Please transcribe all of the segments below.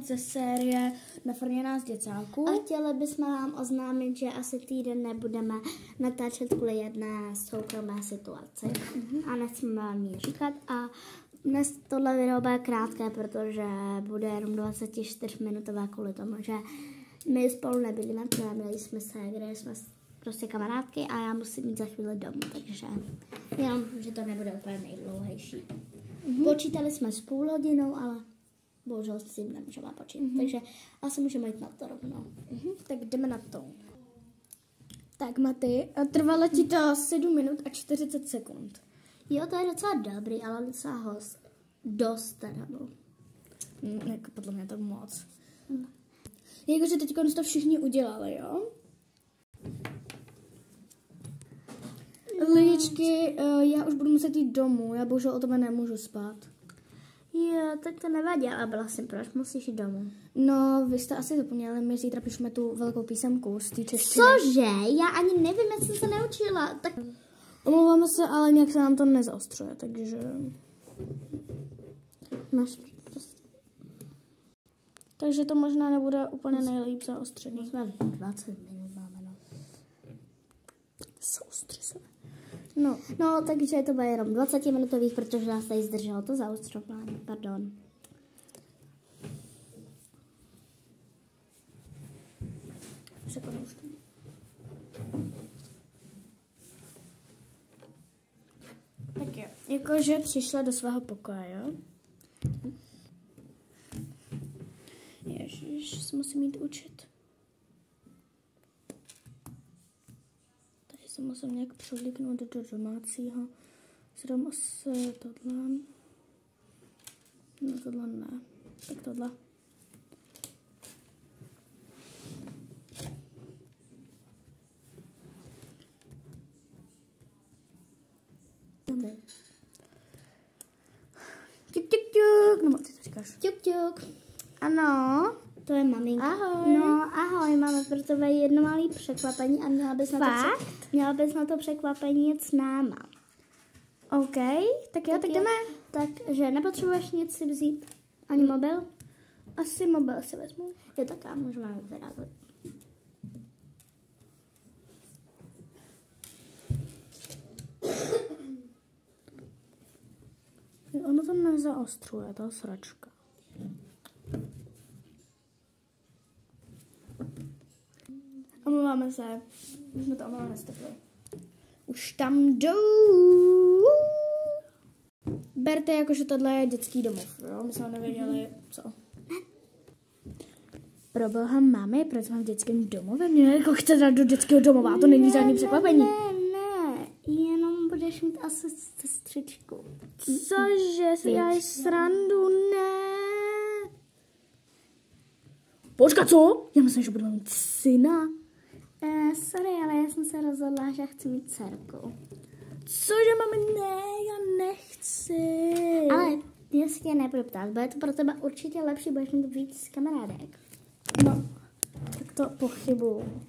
ze série Nafrněná z děcáku. A chtěli bychom vám oznámit, že asi týden nebudeme natáčet kvůli jedné soukromé situaci. A nechceme vám ji říkat. A dnes tohle video bude krátké, protože bude jenom 24-minutové kvůli tomu, že my spolu nebydlíme, protože jsme se, kde jsme prostě kamarádky a já musím jít za chvíli domů, takže jenom, že to nebude úplně nejdlouhejší. Počítali jsme s půl hodinou, ale bohužel s tím nemůžeme počítat, takže asi můžeme jít na to rovnou. Tak jdeme na to. Tak Maty, trvalo ti to 7 minut a 40 sekund. Jo, to je docela dobrý, ale docela dost teda. Jako podle mě to moc. Jakože teď to všichni udělali, jo? Lidičky, já už budu muset jít domů, já bohužel o tebe nemůžu spát. Jo, tak to nevadí, ale byla jsem, proč musíš jít domů? No, vy jste asi zapomněli, my zítra píšeme tu velkou písemku z té češtiny. Cože? Já ani nevím, jak jsem se naučila. Tak... Omlouváme se, ale nějak se nám to nezaostřuje, takže... Máš... Takže to možná nebude úplně nejlíp zaostřený. Jsme 20 minut máme, no. Zaostři se. No, takže to bude jenom 20 minutových, protože nás tady zdrželo to zaostřování, pardon. Tak jo, jakože přišla do svého pokoje, jo? Ježiš, se musím jít učit. Takže se musím nějak převlíknout do domácího. Zrovna asi tohle. No tohle ne. Tak tohle. Tuk. No, ty to říkáš. Tuk. Ano. To je maminka. Ahoj. No, ahoj, máme pro tebe jedno malé překvapení a měla bys na to překvapení jet s náma. OK, tak jo, tak jdeme. Takže nepotřebuješ nic si vzít? Ani mobil? Asi mobil si vezmu. Jo, tak já můžeme vyrazit. Ono to nezaostřuje, ta sračka. Omlouváme se. Už jsme to omlouváme stopili. Už tam jdou. Berte jako, že tohle je dětský domov, jo? My jsme nevěděli, co. Pro boha máme, proč jsme v dětském domově? Mě jako chce dát do dětského domova, to není žádný překvapení. Ne, jenom budeš mít asi sestřičku. Cože, si děláš srandu? Ne. Počkat, co? Já myslím, že budu mít syna. Sorry, ale já jsem se rozhodla, že chci mít dcerku. Cože, mami, ne, já nechci. Ale já si tě nebudu ptát, bude to pro tebe určitě lepší, budeš mít víc kamarádek. No, tak to pochybuju.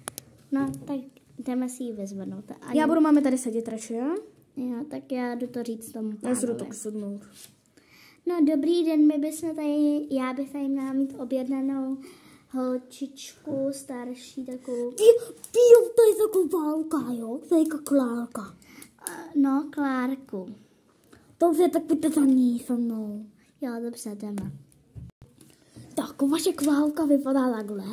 No, tak jdeme si ji vyzvednout. Já budu máme tady sedět radši, jo? Jo, tak já jdu to říct tomu pánovi. Já si jdu tak sednout. No, dobrý den, já bych tady měla mít objednanou holčičku, starší takovou. To je taková jo? To je jako Klárka. No, Klárku. Dobře, tak pojďte za ní se mnou. Jo, dobře, jdeme. Tak, vaše Klárka vypadá takhle.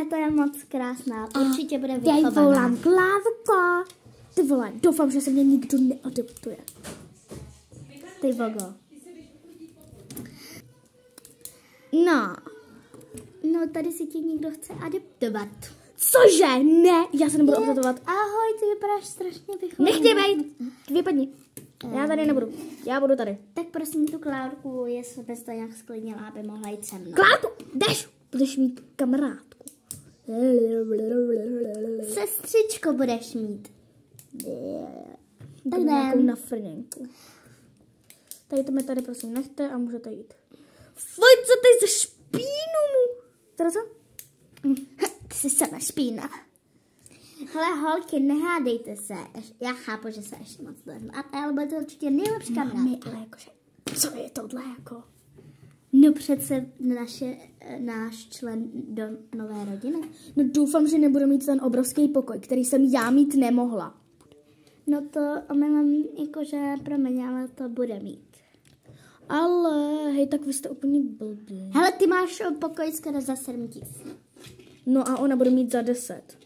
To je moc krásná. Určitě bude vychovaná. Já jí volám Klárka. Ty vole, doufám, že se mě nikdo neadoptuje. Ty vogo. No, tady si ti někdo chce adoptovat. Cože? Ne, já se nebudu adoptovat. Ahoj, ty vypadáš strašně vychovaná. Nechtěj bejt, vypadni. Já tady nebudu, já budu tady. Tak prosím tu Klárku, jestli bys to nějak sklidnila, aby mohla jít se mnou. Klárku, jdeš, budeš mít kamarádku. Sestřičko budeš mít. Tak nějakou nafrněnku. Tady to mi tady prosím nechte a můžete jít. Fuj, co ty za špínu mu? Teda co? Ty jsi sama špína. Hele, holky, nehádejte se. Já chápu, že se ještě moc neznáte, ale bude to určitě nejlepší kamarádka. Ale jakože, co je tohle jako? No přece náš člen do nové rodiny. No doufám, že nebudu mít ten obrovský pokoj, který jsem já mít nemohla. No to omylem jakože promiň, ale to bude mít. Ale, hej, tak vy jste úplně blbý. Hele, ty máš pokoj skoro za 7 000. No a ona bude mít za 10.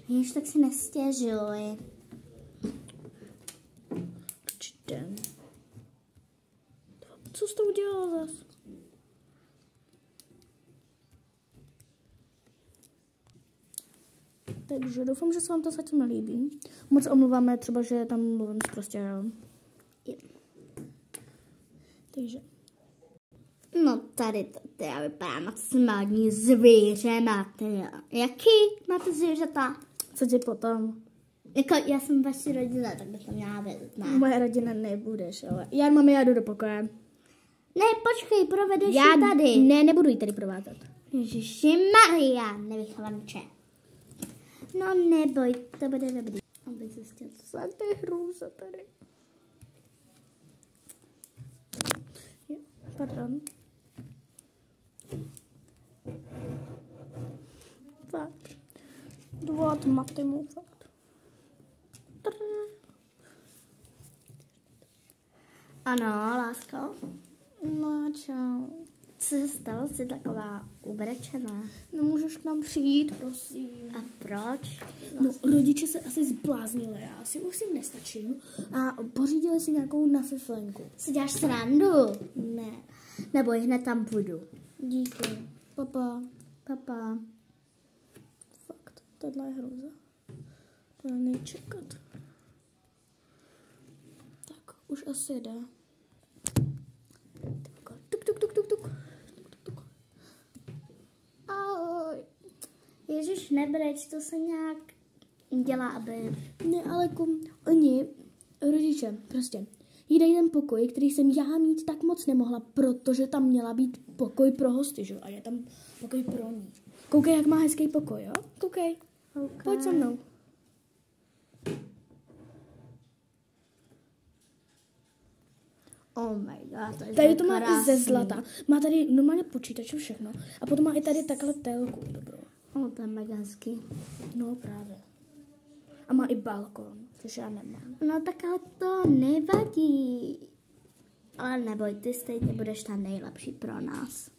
Víš, tak si nestěžuj. Určitě. Co jsi to udělala zas? Takže doufám, že se vám to zatím líbí. Moc se omluváme třeba, že tam mluvím prostě. Takže. No tady to teda vypadá moc smádní zvíře máte. Jaký máte zvířata? Co ti potom? Jako já jsem vaši rodina, tak bych to měla vědět, ne? Moje rodina nebudeš, ale já mám, já jdu do pokoje. Ne, počkej, provedeš ji tady. Ne, nebudu ji tady provázat. Ježišimaria, nevychovanče. No neboj, to bude dobrý. Abych zjistil, Co je hrůza tady? Jo, pardon. Fakt. Dovolat matimu, fakt. Ano, lásko. No, čau. Co se stalo? Jsi taková ubrečená. No, můžeš k nám přijít, prosím. A proč? No, rodiče se asi zbláznili, já si už jim nestačím. A pořídili si nějakou nafiflenku. Si děláš srandu? Ne. Neboj, hned tam půjdu. Díky. Papa. Papa. Fakt, tohle je hrůza. To není čekat. Tak, už asi jde. Tuk, tuk, tuk, tuk, tuk. Ahoj. Ježiš, nebreč, to se nějak dělá, aby... Ne, ale oni, rodiče, prostě, jí dají ten pokoj, který jsem já mít tak moc nemohla, protože tam měla být pokoj pro hosty, že? A je tam pokoj pro ní. Koukej, jak má hezký pokoj, jo? Koukej. Okay. Pojď se mnou. Oh my god, to je Tady to má krásný. i ze zlata. Má tady normálně počítač a všechno. A potom má i tady takhle telku dobrou. To je mega hezký. No právě. A má i balkon, což já nemám. No tak ale to nevadí. Ale neboj, ty stejně budeš ta nejlepší pro nás.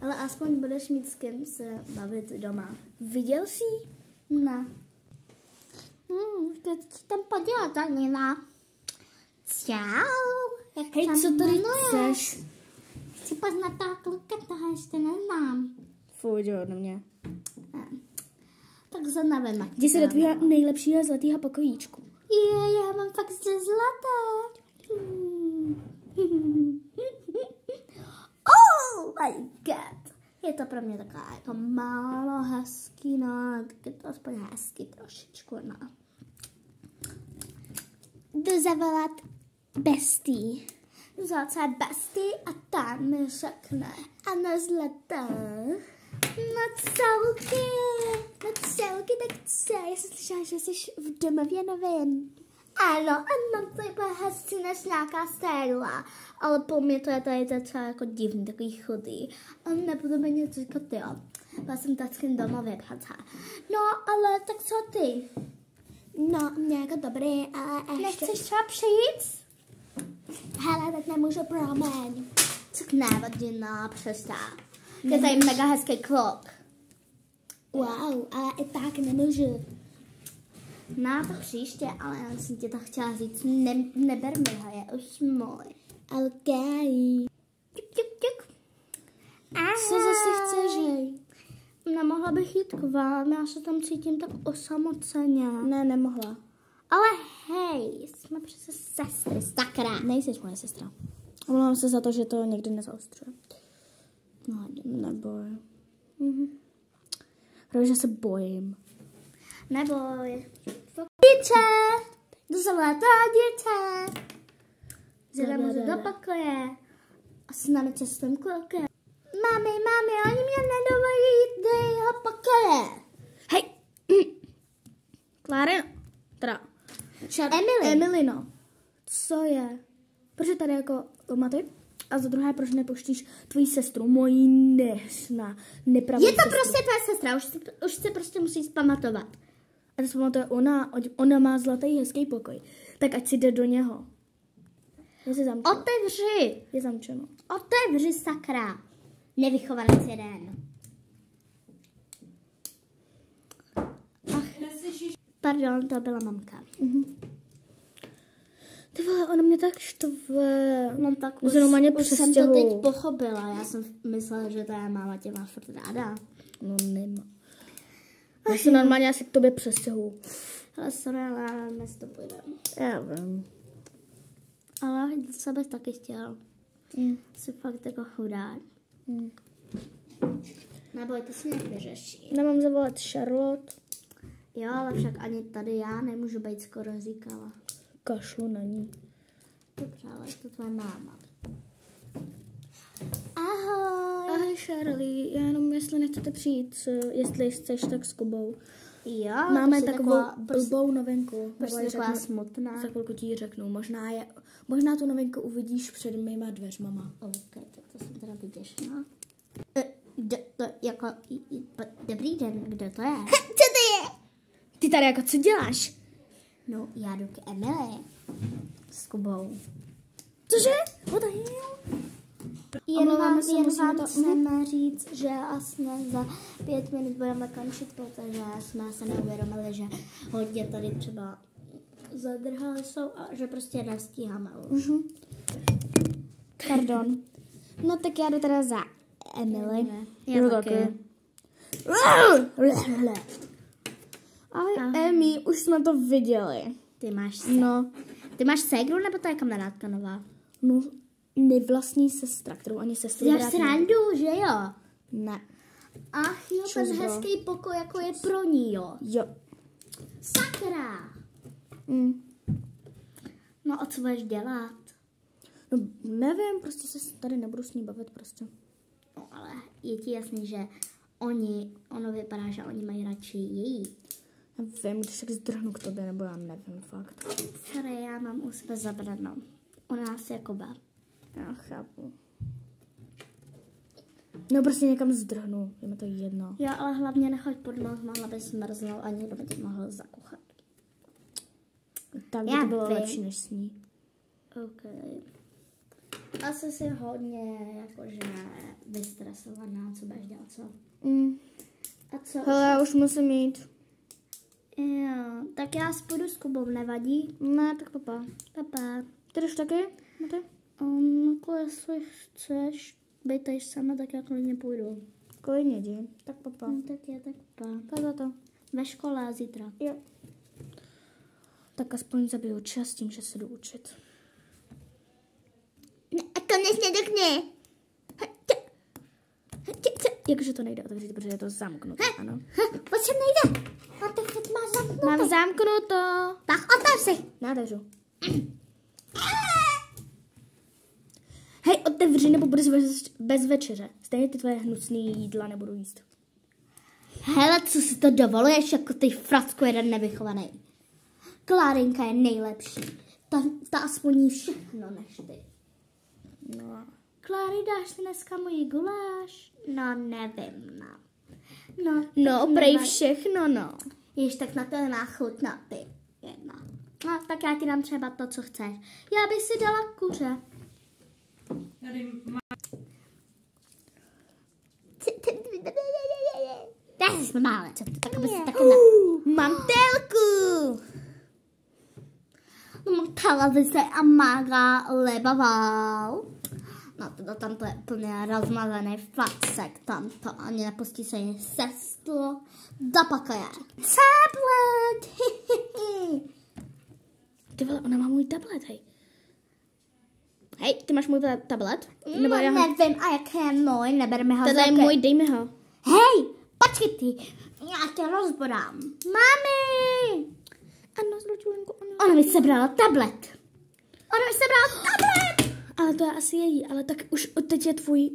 Ale aspoň budeš mít s kým se bavit doma. Viděl jsi? Ne. Teď tam podívat, Anina. Čau. Jak Hej, tam co tady jmenuješ? chceš? Chci poznat toho kluka, toho ještě neznám. Fuj, jo, ode mě. Tak se nevím, jak Jdi se do tvýho nejlepšího zlatého pokojíčku. Já mám fakt ze zlata. Oh my god. Je to pro mě taková jako málo hezký, no, tak je to aspoň hezký trošičku, no. Jdu zavolat Bestie. Zavolat se Bestie a ta mi řekne. Ano, zlatá. No celky, tak co? Já jsem slyšela, že jsi v domově novin. Ano, to je úplně hezčí než nějaká stérila. Ale po mně to je tady docela jako divný, takový chudý. A nebudeme nic říkat, jo. Já jsem tackým domově, přátelé. No, ale tak co ty? No, nějak dobrý, ale ještě... Nechceš třeba přijít? Hele, tak nemůžu, promiň. Tak nevadí, no, přestaň. Je tady mega hezký kluk. Wow, ale i tak nemůžu. No, to příště, ale já jsem ti to chtěla říct. Neber mi ho, je už můj. OK. Tuk. Co zase chceš, hej? Nemohla bych jít k vám, já se tam cítím tak osamoceně. Ne, nemohla. Ale hej, jsme přece sestry, sakra. Nejsi moje sestra. Omlouvám se za to, že to někdy nezaostřuje. No, neboj. Protože se bojím. Neboj. Dítě, jdu zlatá dítě. Jdeme do pokoje. A s námi čestým klukem. Mami, oni mě nedovolí jít do jeho pokoje. Hej! Klárino. Teda. Emily. Emily, no. Co je? Proč je tady jako máte? A za druhé, proč nepoštíš tvoji sestru, moji nepravou Je to sestru? prostě tvoje sestra, už se prostě musíš pamatovat. A to pamatuje ona má zlatý hezký pokoj. Tak ať si jde do něho. Je si zamčeno. Otevři! Je zamčeno. Otevři, sakra. Nevychovanec jeden. Pardon, to byla mamka. Ty vole, ona mě tak štve. No tak už jsem to teď pochopila. Já jsem myslela, že ta máma tě má furt ráda. No nemá. Já se normálně asi k tobě přestěhuju. Ale sorry, ale dnes to půjdem. Já vím. Ale co bys taky chtěl? Jsi fakt jako chudák. Neboj, to si nějak vyřeší. Nemám zavolat Charlotte. Jo, ale však ani tady já nemůžu být skoro říkala. Kašlu na ní. Dobře, ale je to tvoje máma. Ahoj. Ahoj Charlie, já jenom jestli nechcete přijít, jestli chceš, tak s Kubou. Jo, Máme takovou blbou novinku. Prostě taková smutná. Za chvilku ti ji řeknu. Možná tu novinku uvidíš před mýma dveřmama. Ok, tak to jsem teda vyděšená. Dobrý den, kdo to je? Co to je? Ty tady jako co děláš? No, já jdu k Emily. S Kubou. Cože? What the hell? Jen vám chceme říct, že vlastně za 5 minut budeme končit, protože jsme se neuvědomili, že hodně tady třeba zadrhali jsou a že prostě nestíháme už. Pardon. No tak já jdu teda za Emily. Já taky. Ale Emi, už jsme to viděli. Ty máš ségru, nebo to je kamarádka nová? No, nevlastní sestra, kterou ani sestru Já srandu, že jo? Ne. Ach jo, ten hezký pokoj, jako je pro ní, jo? Jo. Sakra! No a co budeš dělat? No, nevím, prostě se tady nebudu s ní bavit prostě. No ale je ti jasný, že ono vypadá, že oni mají radši její. Já vím, když tak zdrhnu k tobě, nebo já nevím, fakt. Sorry, já mám u sebe zabranou. U nás jako bab. Já chápu. No prostě někam zdrhnu, je mi to jedno. Jo, ale hlavně nechoď pod noh, mohla bys smrznout a někdo by tě mohl zakuchat. Tak by to bylo lepší než s ní. OK. Asi jsi hodně jakože vystresovaná, co budeš dělat, co? A co? Hele, už musím jít. Jo, tak já spůjdu s Kubou, nevadí? Ne, tak papa. Papa. Ty jdeš taky? Máte? Jako jestli chceš být tady sama, tak já klidně půjdu. Klidně jdi. Tak papa. Tak je, tak papa. Tak za to. Ve škole a zítra. Jo. Tak aspoň zabiju čas tím, že se jdu učit. Ne, a to nesmědokne. Jakože to nejde otevřít, protože je to zamknuté, ano. Proč sem nejde? A teď to máš zamknuté. Mám zamknuto. Tak otevři. Nádržu. Hej, otevři, nebo budeš bez večeře. Stejně ty tvoje hnusný jídla nebudu jíst. Hele, co si to dovoluješ, jako ty fracku jeden nevychovaný. Klárinka je nejlepší. Ta aspoň jí všechno než ty. No. Kláry, dáš si dneska moji guláš? No, nevím, no. No, prej všechno, no. Jež tak na to nemá chuť, na ty. Jedna. No, tak já ti dám třeba to, co chceš. Já bych si dala kuře. Tady jsme mále. Tak aby si taky mám telku. No, mám televize a mága lebaval. No, tam to je plně rozmazaný facek. Tam to ani nepustí se jen sestlo do pokoje. Tablet! Ty vole, ona má můj tablet, hej. Hej, ty máš můj tablet? Nebo já nevím, a jak je můj, neberme ho. Tohle je můj, dej mi ho. Hej, počkej ty, já tě rozborám. Mami! Ano, zločulenku, ano. Ona mi sebrala tablet. Ale to je asi její, ale tak už teď je tvůj,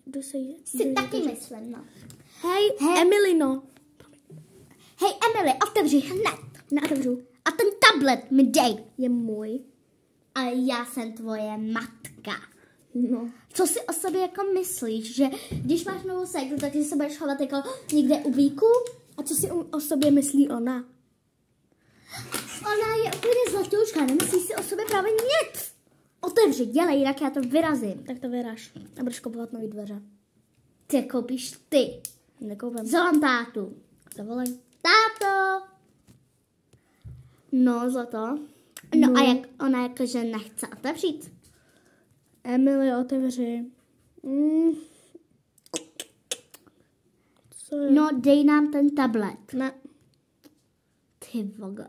jdu se jí. Si taky myslím, no. Hej, Emily, no. Hej, Emily, otevři hned. Neotevřu. A ten tablet mi dej. Je můj. Ale já jsem tvoje matka. No. Co si o sobě jako myslíš, že když máš novou ségru, tak se budeš chovat jako někde u víku? A co si o sobě myslí ona? Ona je úplně zlatouška, nemyslí si o sobě právě nic. Otevři, dělej, jinak já to vyrazím. Tak to vyraž a budeš kupovat nový dveře. Ty koupíš ty. Nekoupím. Zvolám tátu. Zavolej. Táto! No, zlato. No a jak ona jakože nechce otevřít? Emily, otevři. Co je? No, dej nám ten tablet. Ne. Ty voga.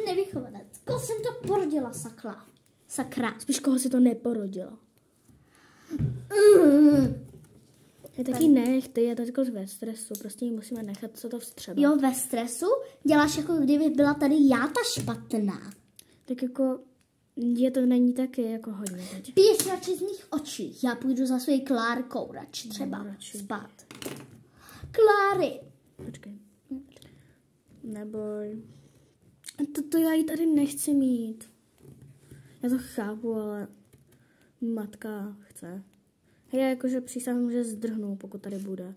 Nevychovanec. Koho jsem to porodila, sakla? Sakra. Spíš koho si to neporodila. Je taky nech, ty je teď ve stresu, prostě jí musíme nechat, co to vstřeba. Jo, ve stresu? Děláš jako kdyby byla tady já ta špatná. Tak jako, je to není taky jako hodně teď. Běž radši z mých očí. Já půjdu za svojí Klárkou radši třeba radši. spát. Kláry. Počkej. Neboj. To já ji tady nechci mít. Já to chápu, ale matka chce. Já jakože přísahám, že zdrhnu, pokud tady bude.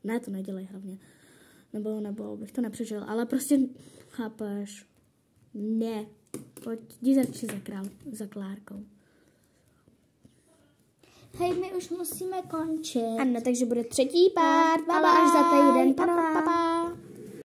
Ne, to nedělej hlavně. Nebo bych to nepřežil, ale prostě chápeš. Ne. Pojď, jdi radši za Klárkou. Hej, my už musíme končit. Ano, takže bude třetí pár. Ale až za týden. Pa.